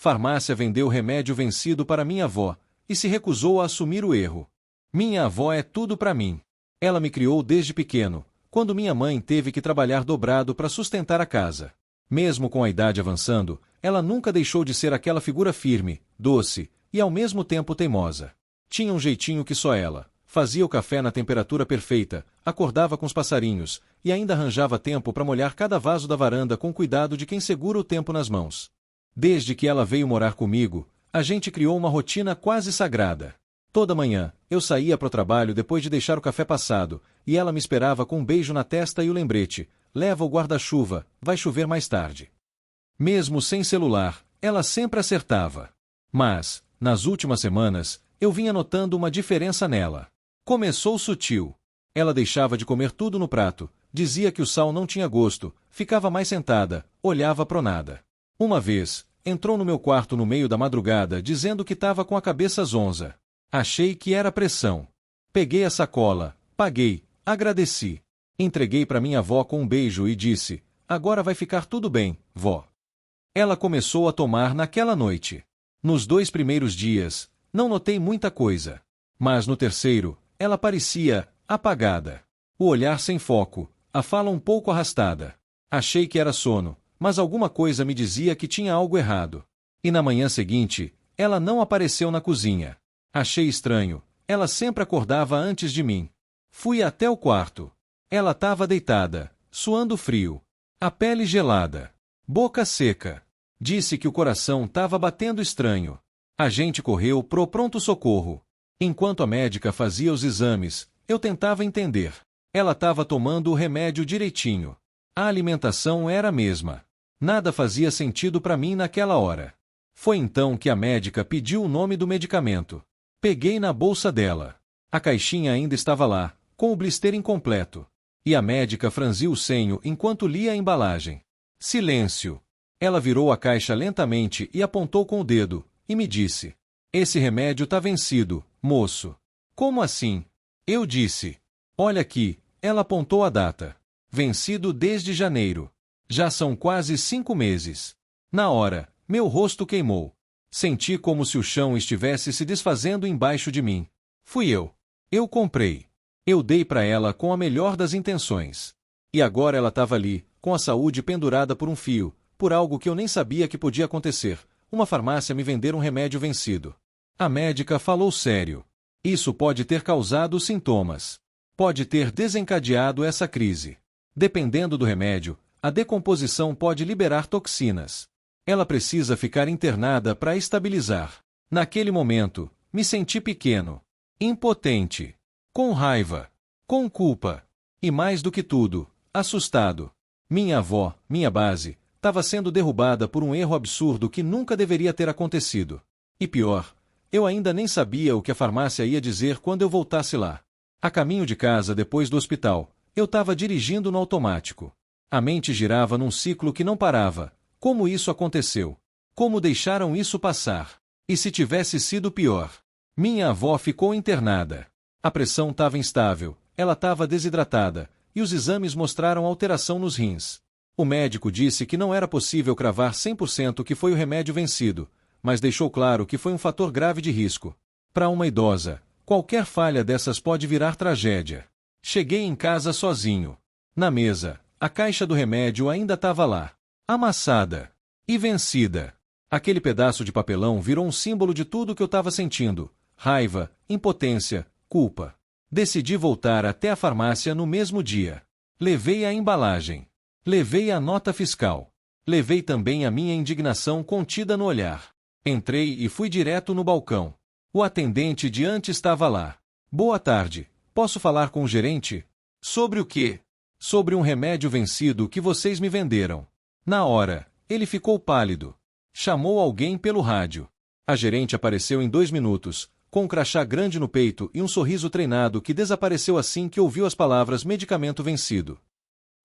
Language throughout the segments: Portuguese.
Farmácia vendeu remédio vencido para minha avó, e se recusou a assumir o erro. Minha avó é tudo para mim. Ela me criou desde pequeno, quando minha mãe teve que trabalhar dobrado para sustentar a casa. Mesmo com a idade avançando, ela nunca deixou de ser aquela figura firme, doce e ao mesmo tempo teimosa. Tinha um jeitinho que só ela. Fazia o café na temperatura perfeita, acordava com os passarinhos, e ainda arranjava tempo para molhar cada vaso da varanda com cuidado de quem segura o tempo nas mãos. Desde que ela veio morar comigo, a gente criou uma rotina quase sagrada. Toda manhã, eu saía para o trabalho depois de deixar o café passado, e ela me esperava com um beijo na testa e o lembrete: leva o guarda-chuva, vai chover mais tarde. Mesmo sem celular, ela sempre acertava. Mas, nas últimas semanas, eu vinha notando uma diferença nela. Começou sutil. Ela deixava de comer tudo no prato, dizia que o sal não tinha gosto, ficava mais sentada, olhava pro nada. Uma vez, entrou no meu quarto no meio da madrugada dizendo que estava com a cabeça zonza. Achei que era pressão. Peguei a sacola, paguei, agradeci. Entreguei para minha avó com um beijo e disse: agora vai ficar tudo bem, vó. Ela começou a tomar naquela noite. Nos 2 primeiros dias, não notei muita coisa. Mas no terceiro, ela parecia apagada. O olhar sem foco, a fala um pouco arrastada. Achei que era sono, mas alguma coisa me dizia que tinha algo errado. E na manhã seguinte, ela não apareceu na cozinha. Achei estranho, ela sempre acordava antes de mim. Fui até o quarto. Ela estava deitada, suando frio. A pele gelada. Boca seca. Disse que o coração estava batendo estranho. A gente correu pro pronto-socorro. Enquanto a médica fazia os exames, eu tentava entender. Ela estava tomando o remédio direitinho. A alimentação era a mesma. Nada fazia sentido para mim naquela hora. Foi então que a médica pediu o nome do medicamento. Peguei na bolsa dela. A caixinha ainda estava lá, com o blister incompleto. E a médica franziu o senho enquanto lia a embalagem. Silêncio. Ela virou a caixa lentamente e apontou com o dedo, e me disse: esse remédio tá vencido, moço. Como assim? Eu disse: olha aqui. Ela apontou a data. Vencido desde janeiro. Já são quase 5 meses. Na hora, meu rosto queimou. Senti como se o chão estivesse se desfazendo embaixo de mim. Fui eu. Eu comprei. Eu dei para ela com a melhor das intenções. E agora ela estava ali, com a saúde pendurada por um fio, por algo que eu nem sabia que podia acontecer. Uma farmácia me vender um remédio vencido. A médica falou sério. Isso pode ter causado sintomas. Pode ter desencadeado essa crise. Dependendo do remédio, a decomposição pode liberar toxinas. Ela precisa ficar internada para estabilizar. Naquele momento, me senti pequeno, impotente, com raiva, com culpa. E mais do que tudo, assustado. Minha avó, minha base, estava sendo derrubada por um erro absurdo que nunca deveria ter acontecido. E pior, eu ainda nem sabia o que a farmácia ia dizer quando eu voltasse lá. A caminho de casa depois do hospital, eu estava dirigindo no automático. A mente girava num ciclo que não parava. Como isso aconteceu? Como deixaram isso passar? E se tivesse sido pior? Minha avó ficou internada. A pressão estava instável, ela estava desidratada, e os exames mostraram alteração nos rins. O médico disse que não era possível cravar 100% que foi o remédio vencido, mas deixou claro que foi um fator grave de risco. Para uma idosa, qualquer falha dessas pode virar tragédia. Cheguei em casa sozinho. Na mesa, a caixa do remédio ainda estava lá, amassada e vencida. Aquele pedaço de papelão virou um símbolo de tudo que eu estava sentindo: raiva, impotência, culpa. Decidi voltar até a farmácia no mesmo dia. Levei a embalagem. Levei a nota fiscal. Levei também a minha indignação contida no olhar. Entrei e fui direto no balcão. O atendente de antes estava lá. Boa tarde. Posso falar com o gerente? Sobre o quê? Sobre um remédio vencido que vocês me venderam. Na hora, ele ficou pálido. Chamou alguém pelo rádio. A gerente apareceu em 2 minutos, com um crachá grande no peito e um sorriso treinado que desapareceu assim que ouviu as palavras medicamento vencido.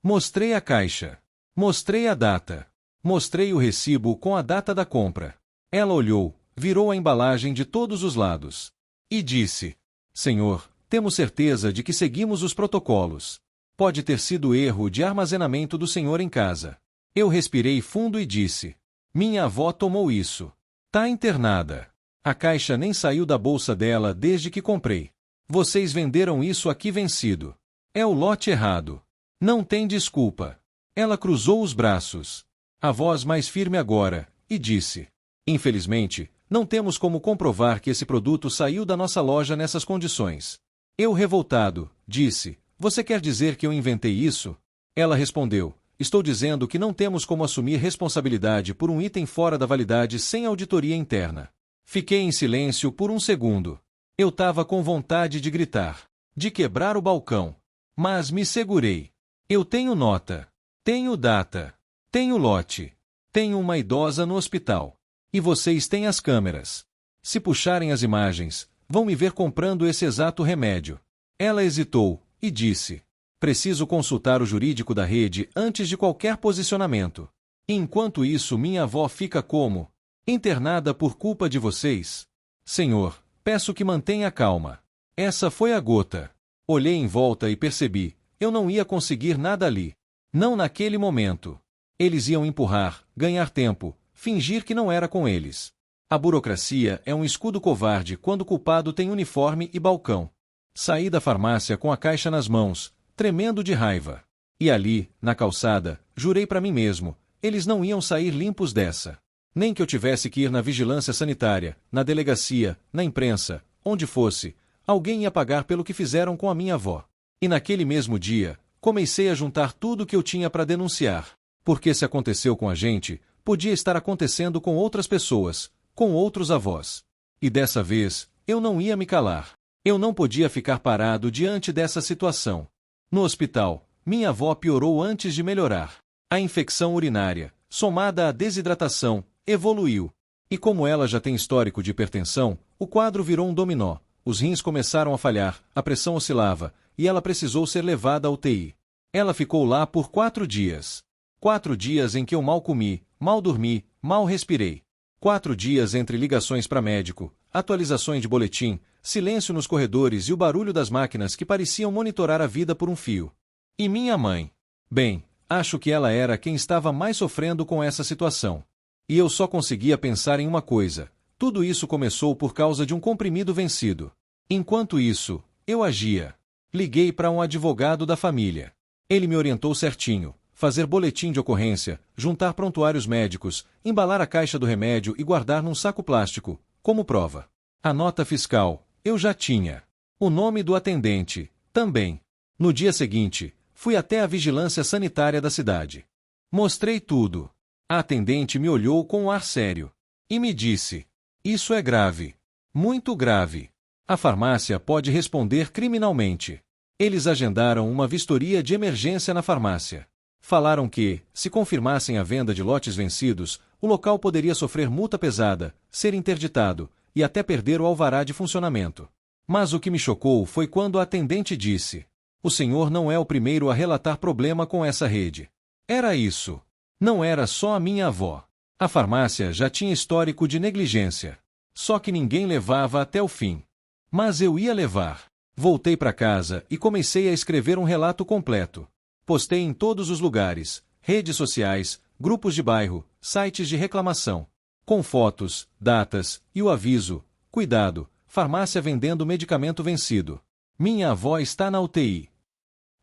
Mostrei a caixa. Mostrei a data. Mostrei o recibo com a data da compra. Ela olhou, virou a embalagem de todos os lados. E disse: Senhor, temos certeza de que seguimos os protocolos. Pode ter sido erro de armazenamento do senhor em casa. Eu respirei fundo e disse: minha avó tomou isso. Tá internada. A caixa nem saiu da bolsa dela desde que comprei. Vocês venderam isso aqui vencido. É o lote errado. Não tem desculpa. Ela cruzou os braços. A voz mais firme agora, e disse: Infelizmente, não temos como comprovar que esse produto saiu da nossa loja nessas condições. Eu, revoltado, disse: Você quer dizer que eu inventei isso? Ela respondeu: Estou dizendo que não temos como assumir responsabilidade por um item fora da validade sem auditoria interna. Fiquei em silêncio por um segundo. Eu tava com vontade de gritar, de quebrar o balcão. Mas me segurei. Eu tenho nota. Tenho data. Tenho lote. Tenho uma idosa no hospital. E vocês têm as câmeras. Se puxarem as imagens, vão me ver comprando esse exato remédio. Ela hesitou, e disse: Preciso consultar o jurídico da rede antes de qualquer posicionamento. Enquanto isso, minha avó fica como? Internada por culpa de vocês? Senhor, peço que mantenha calma. Essa foi a gota. Olhei em volta e percebi, eu não ia conseguir nada ali. Não naquele momento. Eles iam empurrar, ganhar tempo, fingir que não era com eles. A burocracia é um escudo covarde quando o culpado tem uniforme e balcão. Saí da farmácia com a caixa nas mãos, tremendo de raiva. E ali, na calçada, jurei para mim mesmo, eles não iam sair limpos dessa. Nem que eu tivesse que ir na vigilância sanitária, na delegacia, na imprensa, onde fosse, alguém ia pagar pelo que fizeram com a minha avó. E naquele mesmo dia, comecei a juntar tudo que eu tinha para denunciar. Porque se aconteceu com a gente, podia estar acontecendo com outras pessoas, com outros avós. E dessa vez, eu não ia me calar. Eu não podia ficar parado diante dessa situação. No hospital, minha avó piorou antes de melhorar. A infecção urinária, somada à desidratação, evoluiu. E como ela já tem histórico de hipertensão, o quadro virou um dominó. Os rins começaram a falhar, a pressão oscilava, e ela precisou ser levada à UTI. Ela ficou lá por 4 dias. 4 dias em que eu mal comi, mal dormi, mal respirei. 4 dias entre ligações para médico, atualizações de boletim, silêncio nos corredores e o barulho das máquinas que pareciam monitorar a vida por um fio. E minha mãe? Bem, acho que ela era quem estava mais sofrendo com essa situação. E eu só conseguia pensar em uma coisa: tudo isso começou por causa de um comprimido vencido. Enquanto isso, eu agia. Liguei para um advogado da família. Ele me orientou certinho: fazer boletim de ocorrência, juntar prontuários médicos, embalar a caixa do remédio e guardar num saco plástico, como prova. A nota fiscal, eu já tinha. O nome do atendente, também. No dia seguinte, fui até a vigilância sanitária da cidade. Mostrei tudo. A atendente me olhou com um ar sério. E me disse: Isso é grave. Muito grave. A farmácia pode responder criminalmente. Eles agendaram uma vistoria de emergência na farmácia. Falaram que, se confirmassem a venda de lotes vencidos, o local poderia sofrer multa pesada, ser interditado e até perder o alvará de funcionamento. Mas o que me chocou foi quando a atendente disse: O senhor não é o primeiro a relatar problema com essa rede. Era isso. Não era só a minha avó. A farmácia já tinha histórico de negligência. Só que ninguém levava até o fim. Mas eu ia levar. Voltei para casa e comecei a escrever um relato completo. Postei em todos os lugares, redes sociais, grupos de bairro, sites de reclamação. Com fotos, datas e o aviso: Cuidado, farmácia vendendo medicamento vencido. Minha avó está na UTI.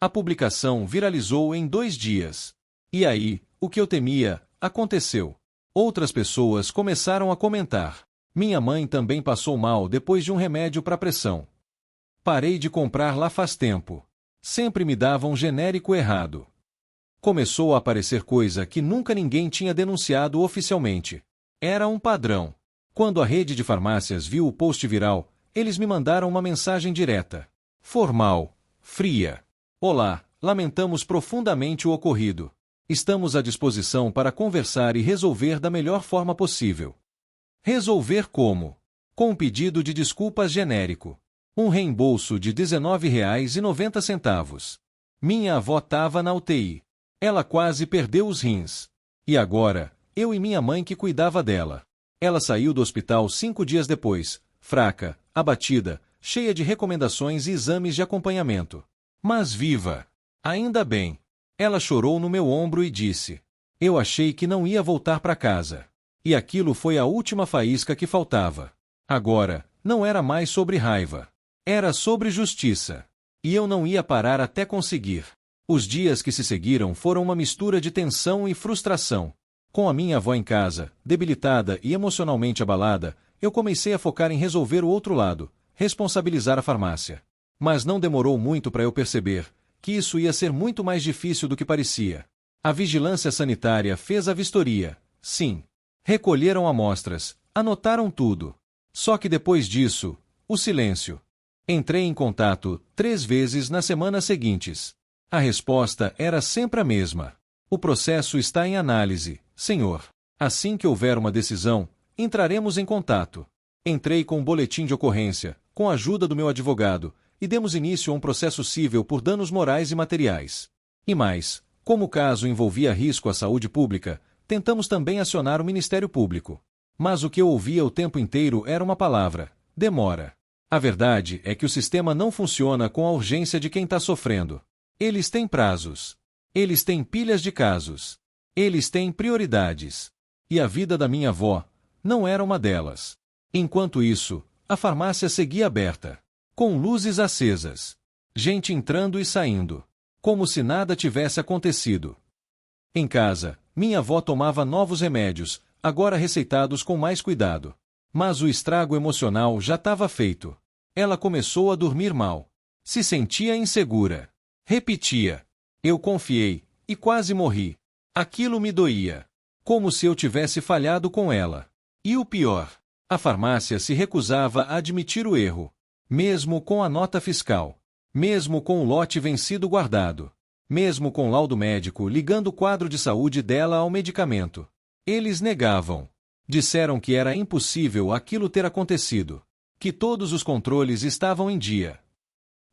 A publicação viralizou em 2 dias. E aí, o que eu temia, aconteceu. Outras pessoas começaram a comentar. Minha mãe também passou mal depois de um remédio para pressão. Parei de comprar lá faz tempo. Sempre me davam um genérico errado. Começou a aparecer coisa que nunca ninguém tinha denunciado oficialmente. Era um padrão. Quando a rede de farmácias viu o post viral, eles me mandaram uma mensagem direta. Formal, fria. Olá, lamentamos profundamente o ocorrido. Estamos à disposição para conversar e resolver da melhor forma possível. Resolver como? Com um pedido de desculpas genérico. Um reembolso de R$ 19,90. Minha avó estava na UTI. Ela quase perdeu os rins. E agora, eu e minha mãe que cuidava dela. Ela saiu do hospital 5 dias depois, fraca, abatida, cheia de recomendações e exames de acompanhamento. Mas viva! Ainda bem. Ela chorou no meu ombro e disse: Eu achei que não ia voltar para casa. E aquilo foi a última faísca que faltava. Agora, não era mais sobre raiva. Era sobre justiça. E eu não ia parar até conseguir. Os dias que se seguiram foram uma mistura de tensão e frustração. Com a minha avó em casa, debilitada e emocionalmente abalada, eu comecei a focar em resolver o outro lado, responsabilizar a farmácia. Mas não demorou muito para eu perceber que isso ia ser muito mais difícil do que parecia. A vigilância sanitária fez a vistoria, sim. Recolheram amostras, anotaram tudo. Só que depois disso, o silêncio. Entrei em contato 3 vezes nas semanas seguintes. A resposta era sempre a mesma. O processo está em análise, senhor. Assim que houver uma decisão, entraremos em contato. Entrei com um boletim de ocorrência, com a ajuda do meu advogado, e demos início a um processo cível por danos morais e materiais. E mais, como o caso envolvia risco à saúde pública, tentamos também acionar o Ministério Público. Mas o que eu ouvia o tempo inteiro era uma palavra: demora. A verdade é que o sistema não funciona com a urgência de quem está sofrendo. Eles têm prazos. Eles têm pilhas de casos. Eles têm prioridades. E a vida da minha avó não era uma delas. Enquanto isso, a farmácia seguia aberta, com luzes acesas. Gente entrando e saindo, como se nada tivesse acontecido. Em casa, minha avó tomava novos remédios, agora receitados com mais cuidado. Mas o estrago emocional já estava feito. Ela começou a dormir mal. Se sentia insegura. Repetia: eu confiei, e quase morri. Aquilo me doía. Como se eu tivesse falhado com ela. E o pior, a farmácia se recusava a admitir o erro. Mesmo com a nota fiscal. Mesmo com o lote vencido guardado. Mesmo com o laudo médico ligando o quadro de saúde dela ao medicamento. Eles negavam. Disseram que era impossível aquilo ter acontecido. Que todos os controles estavam em dia.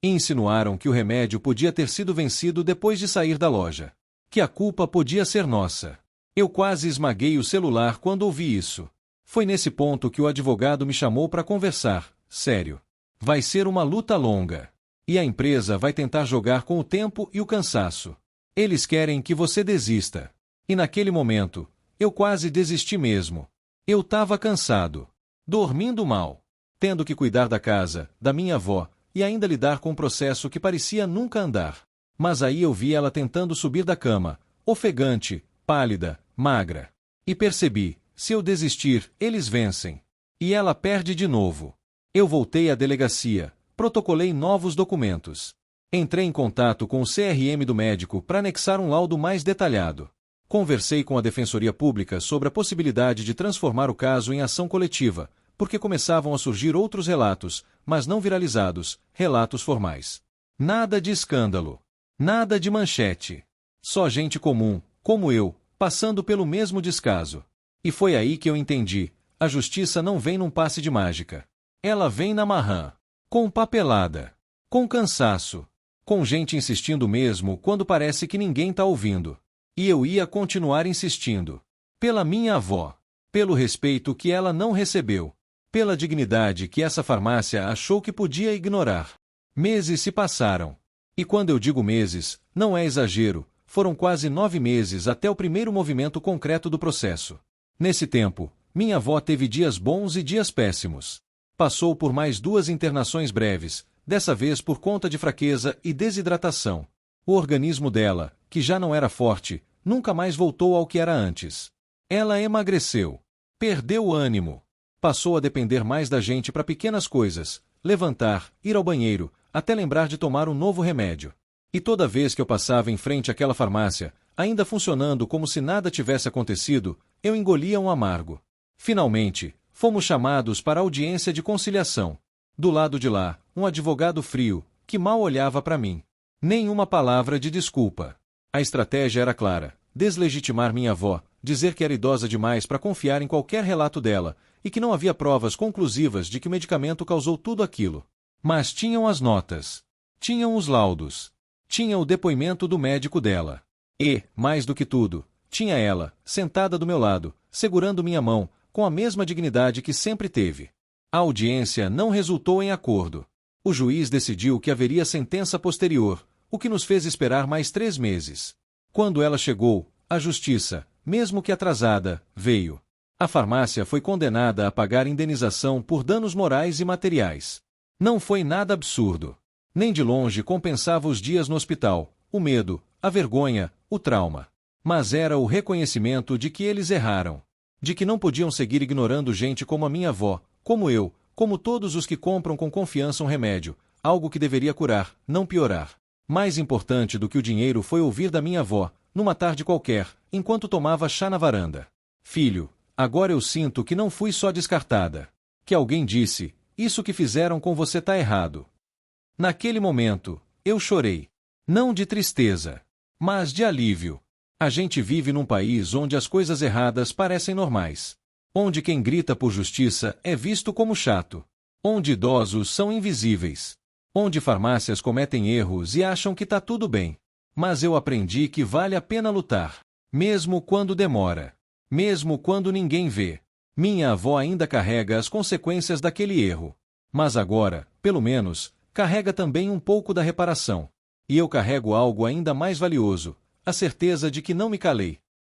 E insinuaram que o remédio podia ter sido vencido depois de sair da loja. Que a culpa podia ser nossa. Eu quase esmaguei o celular quando ouvi isso. Foi nesse ponto que o advogado me chamou para conversar. Sério. Vai ser uma luta longa. E a empresa vai tentar jogar com o tempo e o cansaço. Eles querem que você desista. E naquele momento, eu quase desisti mesmo. Eu estava cansado. Dormindo mal. Tendo que cuidar da casa, da minha avó, e ainda lidar com um processo que parecia nunca andar. Mas aí eu vi ela tentando subir da cama, ofegante, pálida, magra. E percebi, se eu desistir, eles vencem. E ela perde de novo. Eu voltei à delegacia, protocolei novos documentos. Entrei em contato com o CRM do médico para anexar um laudo mais detalhado. Conversei com a Defensoria Pública sobre a possibilidade de transformar o caso em ação coletiva, porque começavam a surgir outros relatos, mas não viralizados, relatos formais. Nada de escândalo. Nada de manchete. Só gente comum, como eu, passando pelo mesmo descaso. E foi aí que eu entendi: a justiça não vem num passe de mágica. Ela vem na marrã. Com papelada. Com cansaço. Com gente insistindo mesmo quando parece que ninguém está ouvindo. E eu ia continuar insistindo. Pela minha avó. Pelo respeito que ela não recebeu. Pela dignidade que essa farmácia achou que podia ignorar. Meses se passaram. E quando eu digo meses, não é exagero, foram quase 9 meses até o primeiro movimento concreto do processo. Nesse tempo, minha avó teve dias bons e dias péssimos. Passou por mais 2 internações breves, dessa vez por conta de fraqueza e desidratação. O organismo dela, que já não era forte, nunca mais voltou ao que era antes. Ela emagreceu. Perdeu o ânimo. Passou a depender mais da gente para pequenas coisas, levantar, ir ao banheiro, até lembrar de tomar um novo remédio. E toda vez que eu passava em frente àquela farmácia, ainda funcionando como se nada tivesse acontecido, eu engolia um amargo. Finalmente, fomos chamados para a audiência de conciliação. Do lado de lá, um advogado frio, que mal olhava para mim. Nenhuma palavra de desculpa. A estratégia era clara: deslegitimar minha avó, dizer que era idosa demais para confiar em qualquer relato dela, e que não havia provas conclusivas de que o medicamento causou tudo aquilo. Mas tinham as notas. Tinham os laudos. Tinha o depoimento do médico dela. E, mais do que tudo, tinha ela, sentada do meu lado, segurando minha mão, com a mesma dignidade que sempre teve. A audiência não resultou em acordo. O juiz decidiu que haveria sentença posterior, o que nos fez esperar mais 3 meses. Quando ela chegou, a justiça, mesmo que atrasada, veio. A farmácia foi condenada a pagar indenização por danos morais e materiais. Não foi nada absurdo. Nem de longe compensava os dias no hospital, o medo, a vergonha, o trauma. Mas era o reconhecimento de que eles erraram. De que não podiam seguir ignorando gente como a minha avó, como eu, como todos os que compram com confiança um remédio, algo que deveria curar, não piorar. Mais importante do que o dinheiro foi ouvir da minha avó, numa tarde qualquer, enquanto tomava chá na varanda: filho, agora eu sinto que não fui só descartada. Que alguém disse: isso que fizeram com você tá errado. Naquele momento, eu chorei. Não de tristeza, mas de alívio. A gente vive num país onde as coisas erradas parecem normais. Onde quem grita por justiça é visto como chato. Onde idosos são invisíveis. Onde farmácias cometem erros e acham que tá tudo bem. Mas eu aprendi que vale a pena lutar. Mesmo quando demora. Mesmo quando ninguém vê. Minha avó ainda carrega as consequências daquele erro. Mas agora, pelo menos, carrega também um pouco da reparação. E eu carrego algo ainda mais valioso: a certeza de que não me calei.